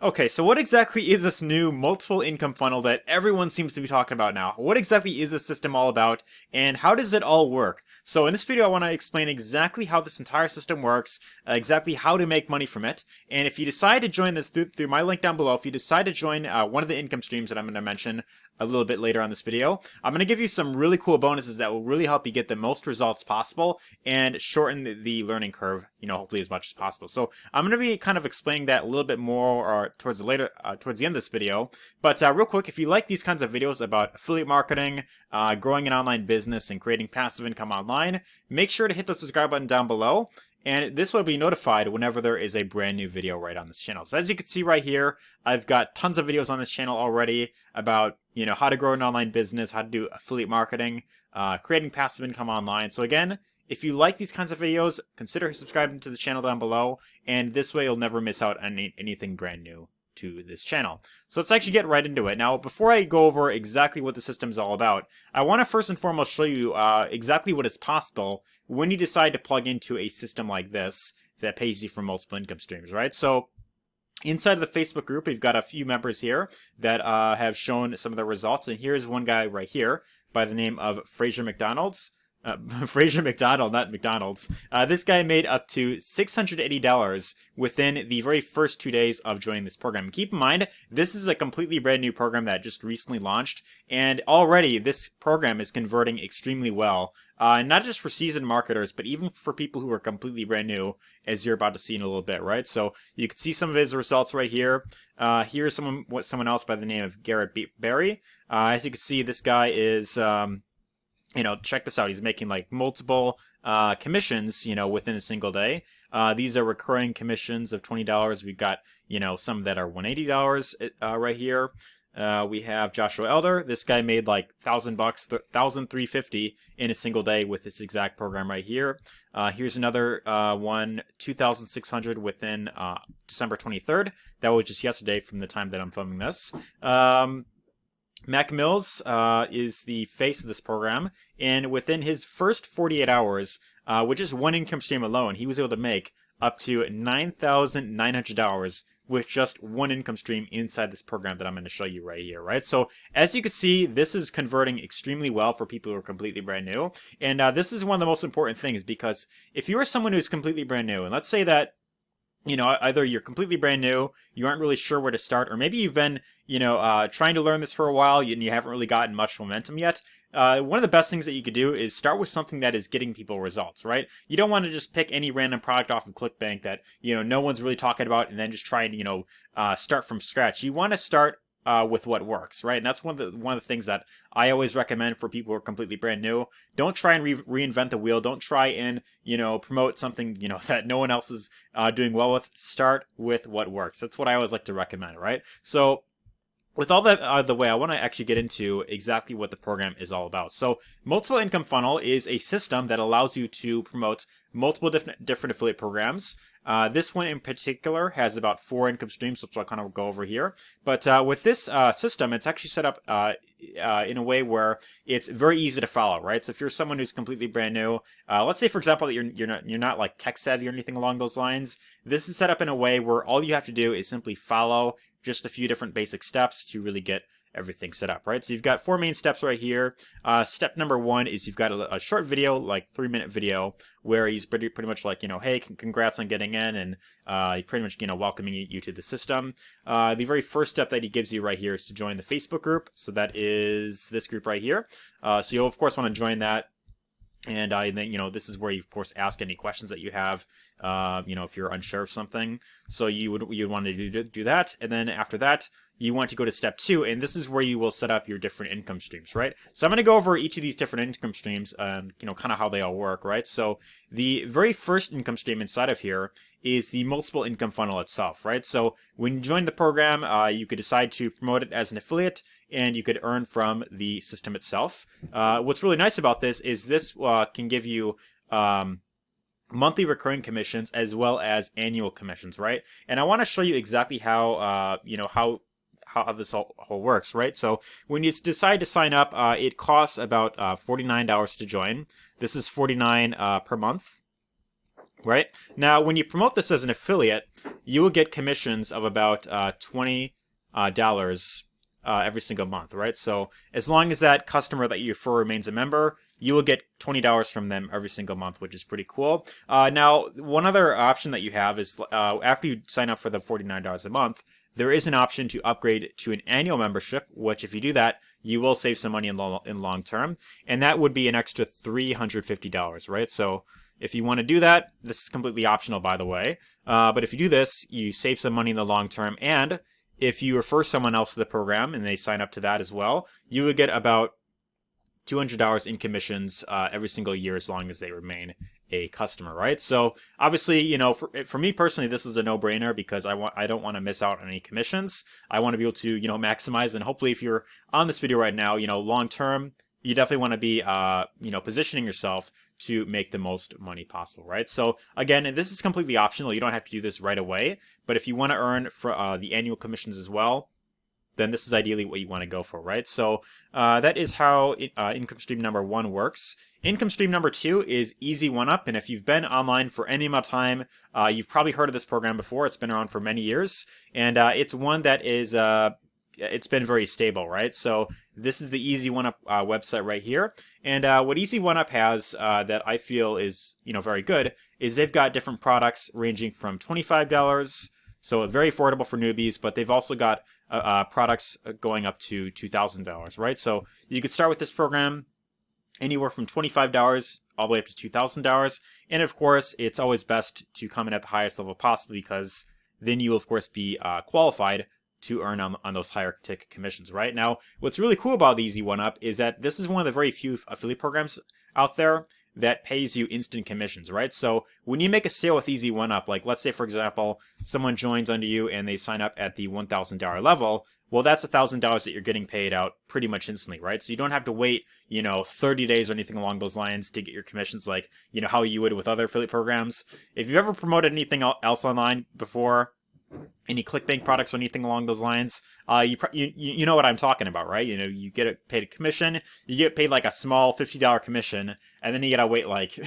Okay, so what exactly is this new multiple income funnel that everyone seems to be talking about now? What exactly is this system all about, and how does it all work? So in this video, I want to explain exactly how this entire system works, exactly how to make money from it, and if you decide to join this through my link down below, if you decide to join one of the income streams that I'm going to mention a little bit later on this video, I'm going to give you some really cool bonuses that will really help you get the most results possible and shorten the learning curve, hopefully as much as possible. So I'm going to be kind of explaining that a little bit more towards the end of this video. But real quick, if you like these kinds of videos about affiliate marketing, growing an online business, and creating passive income online, make sure to hit the subscribe button down below. And this will be notified whenever there is a brand new video right on this channel. So as you can see right here, I've got tons of videos on this channel already about, how to grow an online business, how to do affiliate marketing, creating passive income online. So again, if you like these kinds of videos, consider subscribing to the channel down below, and this way you'll never miss out on anything brand new to this channel. So let's actually get right into it. Now, before I go over exactly what the system is all about, I want to first and foremost show you exactly what is possible when you decide to plug into a system like this that pays you for multiple income streams, right? So inside of the Facebook group, we've got a few members here that have shown some of the results, and here's one guy right here by the name of Fraser McDonald's. Fraser McDonald, not McDonald's. This guy made up to $680 within the very first 2 days of joining this program. Keep in mind, this is a completely brand new program that just recently launched, and already this program is converting extremely well. Not just for seasoned marketers, but even for people who are completely brand new, as you're about to see in a little bit, right? So you can see some of his results right here. Here's someone else by the name of Garrett Berry. As you can see, this guy is... check this out. He's making like multiple commissions, within a single day. These are recurring commissions of $20. We've got, some that are $180 right here. We have Joshua Elder. This guy made like $1,000, $1,350 in a single day with this exact program right here. Here's another one, $2,600 within December 23rd. That was just yesterday from the time that I'm filming this. Mac Mills is the face of this program, and within his first 48 hours, with just one income stream alone, he was able to make up to $9,900 with just one income stream inside this program that I'm going to show you right here, right? So as you can see, this is converting extremely well for people who are completely brand new, and this is one of the most important things, because if you are someone who's completely brand new, and let's say that either you're completely brand new, you aren't really sure where to start, or maybe you've been, trying to learn this for a while and you haven't really gotten much momentum yet. One of the best things that you could do is start with something that is getting people results, right? You don't want to just pick any random product off of ClickBank that, no one's really talking about and then just try and, start from scratch. You want to start with what works, right? And that's one of the things that I always recommend for people who are completely brand new. Don't try and reinvent the wheel. Don't try and promote something that no one else is doing well with. Start with what works. That's what I always like to recommend, right? So with all that out of the way, I want to actually get into exactly what the program is all about. So multiple income funnel is a system that allows you to promote multiple different affiliate programs. This one in particular has about 4 income streams, which I'll kind of go over here. But with this system, it's actually set up in a way where it's very easy to follow, right? So if you're someone who's completely brand new, let's say for example that you're not like tech savvy or anything along those lines, this is set up in a way where all you have to do is simply follow just a few different basic steps to really get everything set up, right? So you've got 4 main steps right here. Step number 1 is you've got a short video, like 3-minute video, where he's pretty much like, hey, congrats on getting in, and he pretty much, welcoming you to the system. The very first step that he gives you right here is to join the Facebook group. So that is this group right here. So you'll of course want to join that. And then, this is where you, of course, ask any questions that you have, if you're unsure of something. So you would want to do that. And then after that, you want to go to step 2, and this is where you will set up your different income streams, right? So I'm going to go over each of these different income streams, kind of how they all work, right? So the very first income stream inside of here is the multiple income funnel itself, right? So when you join the program, you could decide to promote it as an affiliate, and you could earn from the system itself. What's really nice about this is this can give you monthly recurring commissions as well as annual commissions, right? And I want to show you exactly how how this whole works, right? So when you decide to sign up, it costs about $49 to join. This is $49 per month. right? Now, when you promote this as an affiliate, you will get commissions of about $20 every single month, right? So as long as that customer that you refer remains a member, you will get $20 from them every single month, which is pretty cool. Now, one other option that you have is after you sign up for the $49 a month, there is an option to upgrade to an annual membership, which if you do that, you will save some money in long term, and that would be an extra $350, right? So if you want to do that, this is completely optional, by the way. But if you do this, you save some money in the long term, and if you refer someone else to the program and they sign up to that as well, you would get about $200 in commissions every single year as long as they remain a customer, right? So obviously, you know, for me personally, this was a no-brainer because I don't want to miss out on any commissions. I want to be able to, you know, maximize, and hopefully if you're on this video right now, you know, long term, you definitely want to be, you know, positioning yourself to make the most money possible, right? So again, this is completely optional. You don't have to do this right away, but if you want to earn for the annual commissions as well, then this is ideally what you want to go for, right? So that is how income stream number 1 works. Income stream number 2 is Easy 1UP, and if you've been online for any amount of time, you've probably heard of this program before. It's been around for many years, and it's one that is it's been very stable, right? So this is the Easy 1UP website right here, and what Easy 1UP has that I feel is, you know, very good is they've got different products ranging from $25. So very affordable for newbies, but they've also got products going up to $2,000, right? So you could start with this program anywhere from $25 all the way up to $2,000. And of course, it's always best to come in at the highest level possible because then you will, of course, be qualified to earn on those higher ticket commissions, right? Now, what's really cool about the Easy 1UP is that this is one of the very few affiliate programs out there that pays you instant commissions, right? So when you make a sale with Easy 1UP, like let's say, for example, someone joins under you and they sign up at the $1,000 level, well, that's $1,000 that you're getting paid out pretty much instantly, right? So you don't have to wait, you know, 30 days or anything along those lines to get your commissions like, you know, how you would with other affiliate programs. If you've ever promoted anything else online before, any ClickBank products or anything along those lines, you know what I'm talking about, right? You know, you get paid a commission, you get paid like a small $50 commission, and then you gotta wait like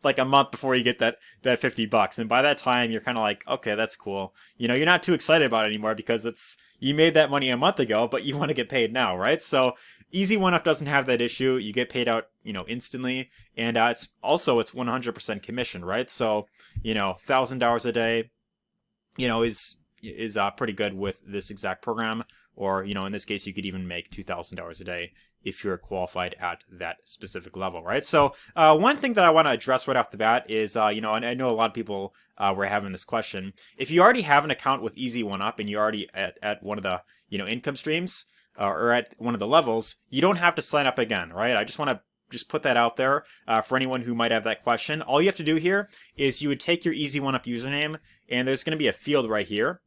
like a month before you get that $50. And by that time, you're kind of like, okay, that's cool. You know, you're not too excited about it anymore because you made that money a month ago, but you want to get paid now, right? So Easy 1UP doesn't have that issue. You get paid out, you know, instantly, and it's 100% commission, right? So, you know, $1,000 a day, you know, is pretty good with this exact program, or, you know, in this case, you could even make $2,000 a day if you're qualified at that specific level, right? So one thing that I want to address right off the bat is, you know, and I know a lot of people were having this question. If you already have an account with Easy 1UP and you're already at one of the, you know, income streams or at one of the levels, you don't have to sign up again, right? I just want to put that out there for anyone who might have that question. All you have to do here is you would take your Easy 1UP username, and there's going to be a field right here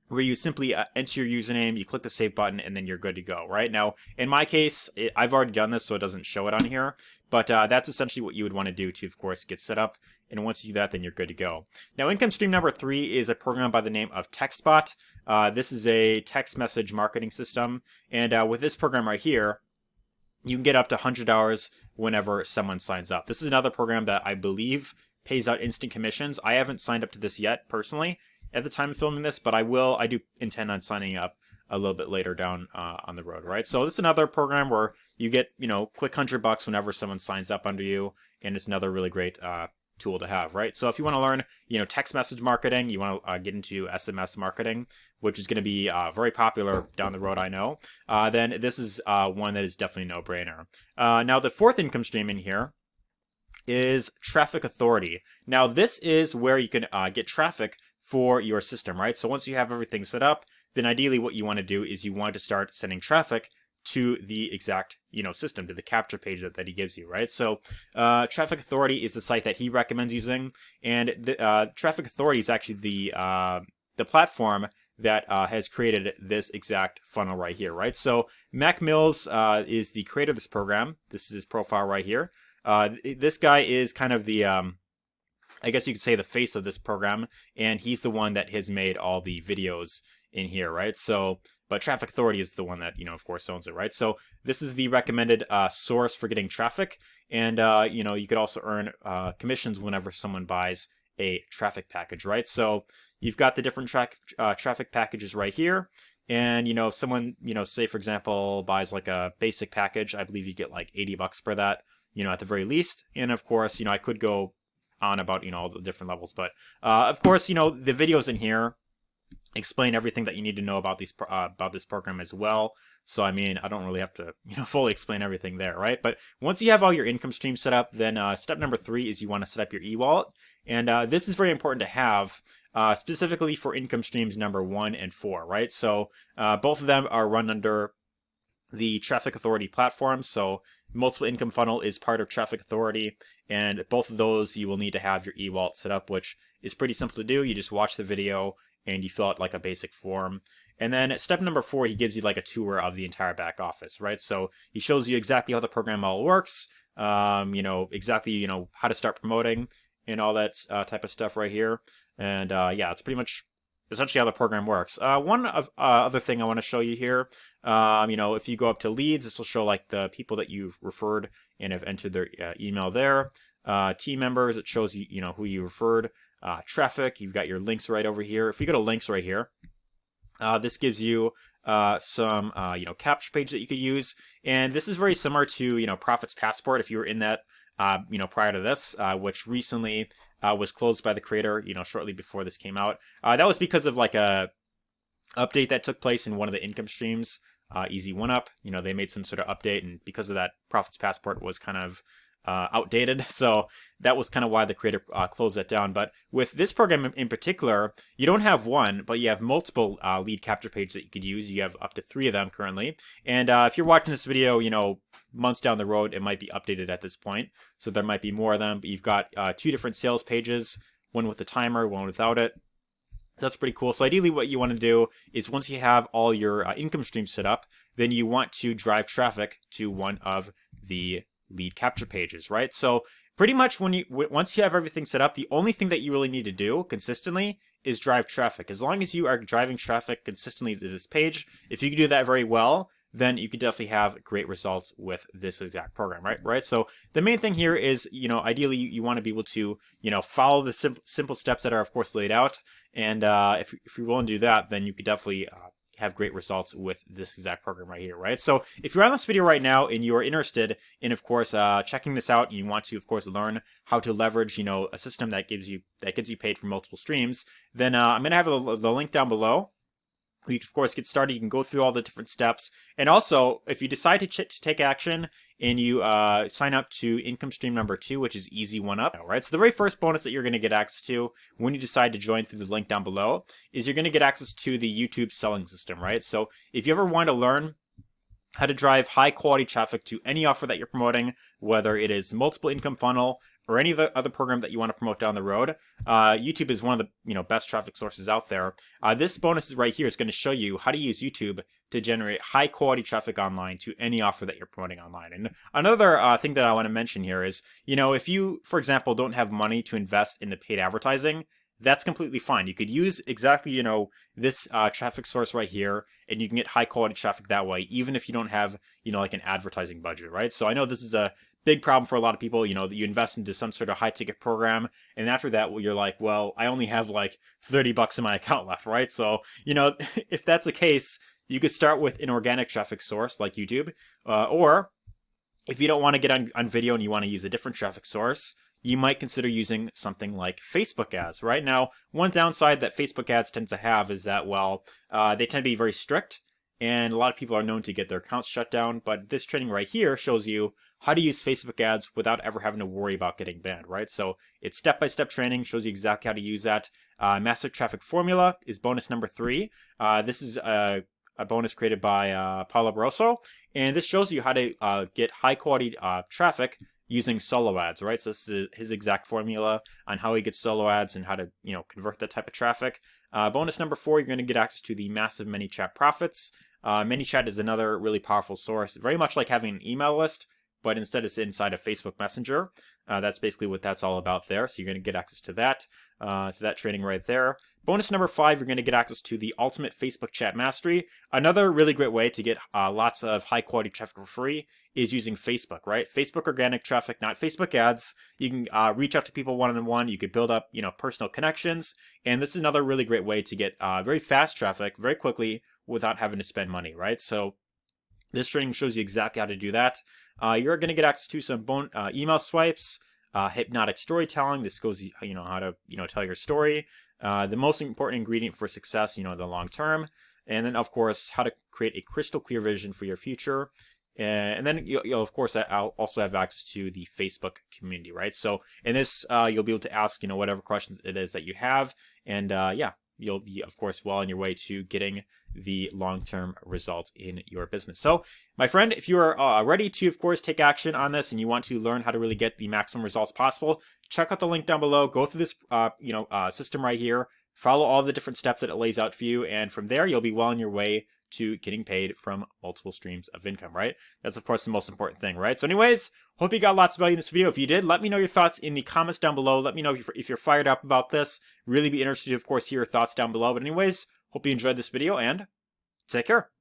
where you simply enter your username, you click the save button, and then you're good to go, right? Now, in my case, I've already done this, so it doesn't show it on here, but that's essentially what you would want to do to, of course, get set up, and once you do that, then you're good to go. Now, income stream number 3 is a program by the name of Textbot. This is a text message marketing system, and with this program right here, you can get up to $100 whenever someone signs up. This is another program that I believe pays out instant commissions. I haven't signed up to this yet, personally, at the time of filming this, but I do intend on signing up a little bit later down on the road, right? So this is another program where you get, you know, quick $100 whenever someone signs up under you, and it's another really great tool to have, right? So if you want to learn, you know, text message marketing, you want to get into SMS marketing, which is going to be very popular down the road, I know, then this is one that is definitely a no-brainer. Now, the 4th income stream in here is Traffic Authority. Now, this is where you can get traffic for your system, right? So once you have everything set up, then ideally what you want to do is you want to start sending traffic to the exact, you know, system, to the capture page that he gives you, right? So Traffic Authority is the site that he recommends using, and the Traffic Authority is actually the platform that has created this exact funnel right here, right? So Mac Mills is the creator of this program. This is his profile right here. This guy is kind of the I guess you could say the face of this program, and he's the one that has made all the videos in here, right? So, but Traffic Authority is the one that, you know, of course, owns it, right? So this is the recommended source for getting traffic, and you know, you could also earn commissions whenever someone buys a traffic package, right? So you've got the different traffic packages right here. And, if someone, say, for example, buys like a basic package, I believe you get like $80 for that, at the very least. And of course, I could go on about, all the different levels. But, of course, the videos in here explain everything that you need to know about this program as well. So, I mean, I don't really have to, fully explain everything there, right? But once you have all your income streams set up, then step number 3 is you want to set up your e-wallet. And this is very important to have, specifically for income streams number 1 and 4, right? So both of them are run under the Traffic Authority platform. So Multiple Income Funnel is part of Traffic Authority, and both of those you will need to have your e-wallet set up, which is pretty simple to do. You just watch the video and you fill out like a basic form. And then at step number 4, he gives you like a tour of the entire back office, right? So he shows you exactly how the program all works, exactly, how to start promoting and all that type of stuff right here. And yeah, it's pretty much essentially how the program works. One other thing I want to show you here, if you go up to leads, this will show like the people that you've referred and have entered their email there. Team members, it shows you, who you referred. Traffic, you've got your links right over here. If you go to links right here, this gives you some, capture page that you could use. And this is very similar to, Profits Passport if you were in that, prior to this, which recently was closed by the creator, shortly before this came out. That was because of like a update that took place in one of the income streams, Easy One Up. They made some sort of update, and because of that, Profits Passport was kind of outdated. So that was kind of why the creator closed that down. But with this program in particular, you don't have one, but you have multiple lead capture pages that you could use. You have up to 3 of them currently. And if you're watching this video, months down the road, it might be updated at this point. So there might be more of them, but you've got 2 different sales pages, one with the timer, one without it. So that's pretty cool. So ideally what you want to do is once you have all your income streams set up, then you want to drive traffic to one of the lead capture pages, right? So pretty much once you have everything set up, the only thing that you really need to do consistently is drive traffic. As long as you are driving traffic consistently to this page, if you can do that very well, then you could definitely have great results with this exact program, right? So the main thing here is, ideally you want to be able to, follow the simple steps that are of course laid out. And if you're willing to do that, then you could definitely have great results with this exact program right here, right? So if you're on this video right now and you are interested in, of course, checking this out, and you want to, of course, learn how to leverage, a system that gets you paid for multiple streams, then I'm gonna have the link down below. You can, of course, get started. You can go through all the different steps. And also, if you decide to take action and you sign up to income stream number 2, which is Easy One Up, right? So the very first bonus that you're going to get access to when you decide to join through the link down below is you're going to get access to the YouTube selling system, right? So if you ever want to learn how to drive high quality traffic to any offer that you're promoting, whether it is multiple income funnel or any other program that you want to promote down the road, YouTube is one of the best traffic sources out there. This bonus right here is going to show you how to use YouTube to generate high quality traffic online to any offer that you're promoting online. And another thing that I want to mention here is, if you, for example, don't have money to invest in the paid advertising, that's completely fine. You could use exactly, this traffic source right here, and you can get high quality traffic that way, even if you don't have, like an advertising budget, right? So I know this is a big problem for a lot of people, that you invest into some sort of high ticket program, and after that, you're like, well, I only have like $30 in my account left, right? So, if that's the case, you could start with an organic traffic source like YouTube, or if you don't want to get on video and you want to use a different traffic source, you might consider using something like Facebook ads, right? Now, one downside that Facebook ads tend to have is that, well, they tend to be very strict, and a lot of people are known to get their accounts shut down, but this training right here shows you how to use Facebook ads without ever having to worry about getting banned, right? So it's step-by-step training, shows you exactly how to use that. Master Traffic Formula is bonus number 3. This is a bonus created by Paulo Barroso, and this shows you how to get high-quality traffic using solo ads, right? So this is his exact formula on how he gets solo ads and how to, convert that type of traffic. Bonus number 4, you're going to get access to the massive ManyChat profits. ManyChat is another really powerful source, very much like having an email list, but instead it's inside of Facebook Messenger. That's basically what that's all about there. So you're going to get access to that training right there. Bonus number 5, you're going to get access to the Ultimate Facebook Chat Mastery. Another really great way to get lots of high quality traffic for free is using Facebook, right? Facebook organic traffic, not Facebook ads. You can reach out to people one-on-one. You could build up, personal connections. And this is another really great way to get very fast traffic very quickly without having to spend money, right? So this training shows you exactly how to do that. You're going to get access to some email swipes, hypnotic storytelling. This goes, how to, tell your story. The most important ingredient for success, the long term. And then, of course, how to create a crystal clear vision for your future. And then, you'll of course, I'll also have access to the Facebook community, right? So in this, you'll be able to ask, whatever questions it is that you have. And you'll be, of course, well on your way to getting the long-term results in your business. So, my friend, if you are ready to, of course, take action on this and you want to learn how to really get the maximum results possible, check out the link down below. Go through this, system right here. Follow all the different steps that it lays out for you, and from there, you'll be well on your way to getting paid from multiple streams of income, right? That's, of course, the most important thing, right? So anyways, hope you got lots of value in this video. If you did, let me know your thoughts in the comments down below. Let me know if you're fired up about this. Really be interested to, of course, hear your thoughts down below. But anyways, hope you enjoyed this video, and take care.